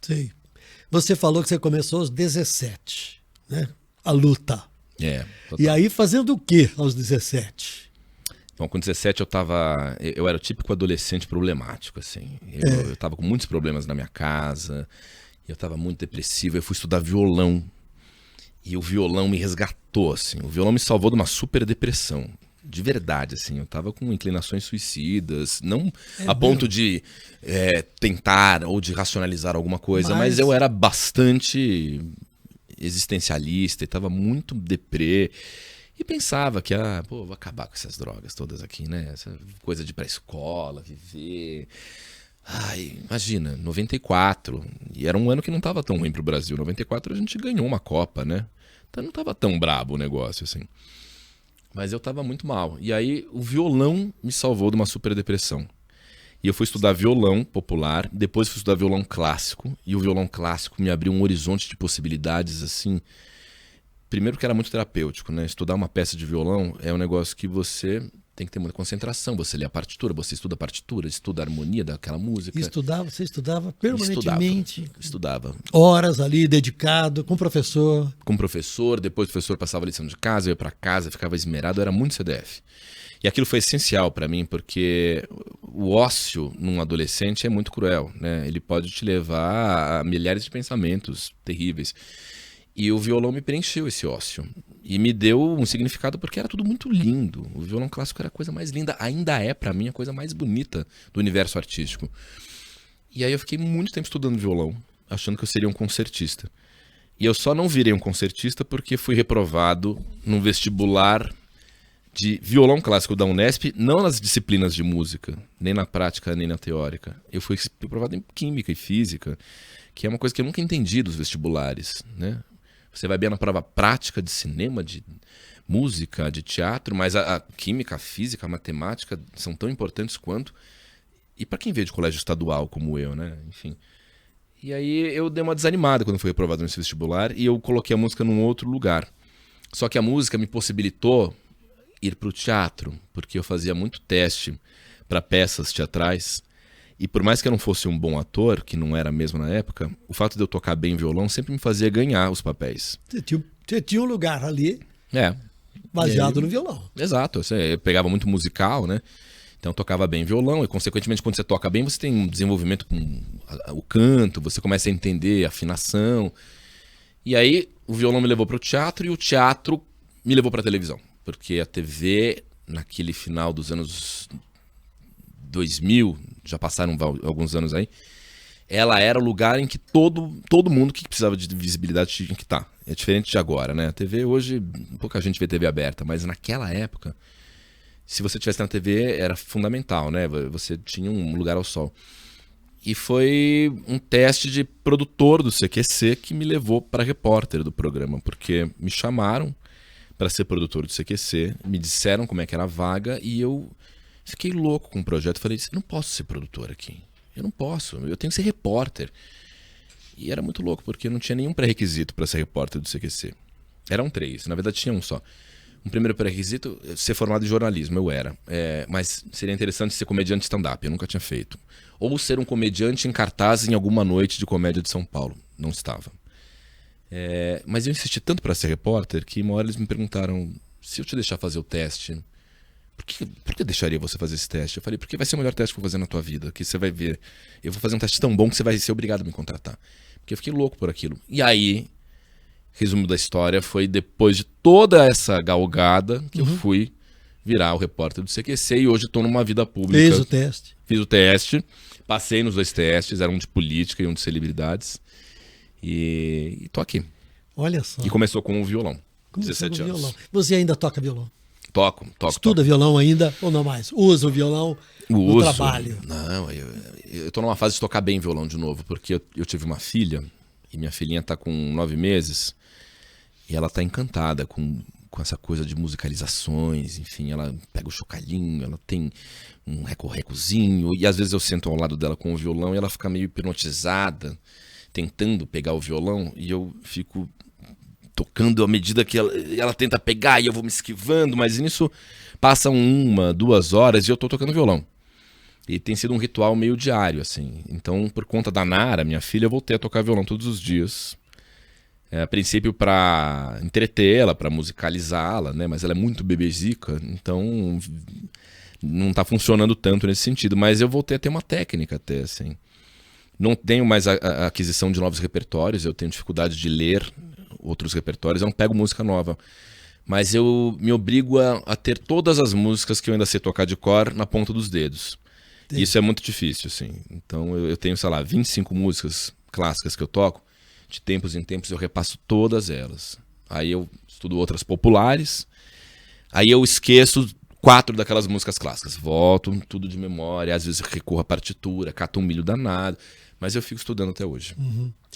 Sei. Você falou que você começou aos 17, né? A luta. Total. E aí fazendo o que aos 17? Então, com 17 eu era o típico adolescente problemático, assim. Eu tava com muitos problemas na minha casa, eu tava muito depressivo, eu fui estudar violão. E o violão me resgatou, assim. O violão me salvou de uma super depressão. De verdade, assim. Eu tava com inclinações suicidas. Não a ponto de tentar ou de racionalizar alguma coisa. Mas eu era bastante existencialista e tava muito deprê. E pensava que, vou acabar com essas drogas todas aqui, né? Essa coisa de ir pra escola, viver... imagina, 94, e era um ano que não tava tão ruim pro Brasil. 94 a gente ganhou uma Copa, né? Então não tava tão brabo o negócio, assim. Mas eu tava muito mal. E aí o violão me salvou de uma super depressão. E eu fui estudar violão popular, depois fui estudar violão clássico, e o violão clássico me abriu um horizonte de possibilidades, assim... Primeiro que era muito terapêutico, né? Estudar uma peça de violão é um negócio que você... tem que ter muita concentração, você lê a partitura, você estuda a partitura, estuda a harmonia daquela música. Você estudava permanentemente? Estudava. Horas ali, dedicado, com o professor? Com o professor, depois o professor passava a lição de casa, eu ia para casa, ficava esmerado, era muito CDF. E aquilo foi essencial para mim, porque o ócio num adolescente é muito cruel, né? Ele pode te levar a milhares de pensamentos terríveis. E o violão me preencheu esse ócio. E me deu um significado porque era tudo muito lindo. O violão clássico era a coisa mais linda. Ainda é, pra mim, a coisa mais bonita do universo artístico. E aí eu fiquei muito tempo estudando violão, achando que eu seria um concertista. E eu só não virei um concertista porque fui reprovado num vestibular de violão clássico da Unesp, não nas disciplinas de música, nem na prática, nem na teórica. Eu fui reprovado em química e física, que é uma coisa que eu nunca entendi dos vestibulares, né? Você vai bem na prova prática de cinema, de música, de teatro, mas a química, a física, a matemática são tão importantes quanto. E para quem veio de colégio estadual como eu, né? Enfim. E aí eu dei uma desanimada quando fui aprovado nesse vestibular e eu coloquei a música num outro lugar. Só que a música me possibilitou ir para o teatro, porque eu fazia muito teste para peças teatrais. E por mais que eu não fosse um bom ator, que não era mesmo na época, o fato de eu tocar bem violão sempre me fazia ganhar os papéis. Você tinha um lugar ali baseado no violão. Exato. Eu pegava muito musical, né? Então eu tocava bem violão e, consequentemente, quando você toca bem, você tem um desenvolvimento com o canto, você começa a entender a afinação. E aí o violão me levou para o teatro e o teatro me levou para a televisão. Porque a TV, naquele final dos anos 2000, já passaram alguns anos aí, ela era o lugar em que todo mundo que precisava de visibilidade tinha que estar. É diferente de agora, né? A TV hoje, pouca gente vê TV aberta, mas naquela época, se você estivesse na TV, era fundamental, né? Você tinha um lugar ao sol. E foi um teste de produtor do CQC que me levou para repórter do programa, porque me chamaram para ser produtor do CQC, me disseram como é que era a vaga e eu fiquei louco com o projeto. Falei, eu não posso ser produtor aqui. Eu não posso, eu tenho que ser repórter. E era muito louco, porque não tinha nenhum pré-requisito para ser repórter do CQC. Eram 3, na verdade tinha um só. Um primeiro pré-requisito, ser formado em jornalismo, eu era. Mas seria interessante ser comediante stand-up, eu nunca tinha feito. Ou ser um comediante em cartaz em alguma noite de comédia de São Paulo. Não estava. Mas eu insisti tanto para ser repórter que uma hora eles me perguntaram, se eu te deixar fazer o teste... Por que deixaria você fazer esse teste? Eu falei, porque vai ser o melhor teste que eu vou fazer na tua vida, que você vai ver. Eu vou fazer um teste tão bom que você vai ser obrigado a me contratar. Porque eu fiquei louco por aquilo. E aí, resumo da história, foi depois de toda essa galgada que eu fui virar o repórter do CQC e hoje estou numa vida pública. Fez o teste. Fiz o teste, passei nos 2 testes, era um de política e um de celebridades. E tô aqui. Olha só. E começou com o violão. Começou 17 anos. Violão. Você ainda toca violão? Toco. Estuda violão ainda ou não mais? Usa o violão no trabalho? Não, eu tô numa fase de tocar bem violão de novo, porque eu tive uma filha, e minha filhinha tá com 9 meses, e ela tá encantada com essa coisa de musicalizações, enfim, ela pega o chocalhinho, ela tem um recorrecozinho, e às vezes eu sento ao lado dela com o violão e ela fica meio hipnotizada, tentando pegar o violão, e eu fico tocando à medida que ela tenta pegar e eu vou me esquivando, mas nisso passam 1, 2 horas e eu tô tocando violão. E tem sido um ritual meio diário, assim. Então, por conta da Nara, minha filha, eu voltei a tocar violão todos os dias. A princípio para entretê-la, para musicalizá-la, né? Mas ela é muito bebezica, então não tá funcionando tanto nesse sentido. Mas eu voltei a ter uma técnica até, assim. Não tenho mais a aquisição de novos repertórios, eu tenho dificuldade de ler outros repertórios, eu não pego música nova. Mas eu me obrigo a ter todas as músicas que eu ainda sei tocar de cor na ponta dos dedos. Sim. Isso é muito difícil, assim. Então eu tenho, sei lá, 25 músicas clássicas que eu toco. De tempos em tempos eu repasso todas elas. Aí eu estudo outras populares. Aí eu esqueço 4 daquelas músicas clássicas. Volto tudo de memória. Às vezes recorro à partitura, cato um milho danado. Mas eu fico estudando até hoje. Uhum.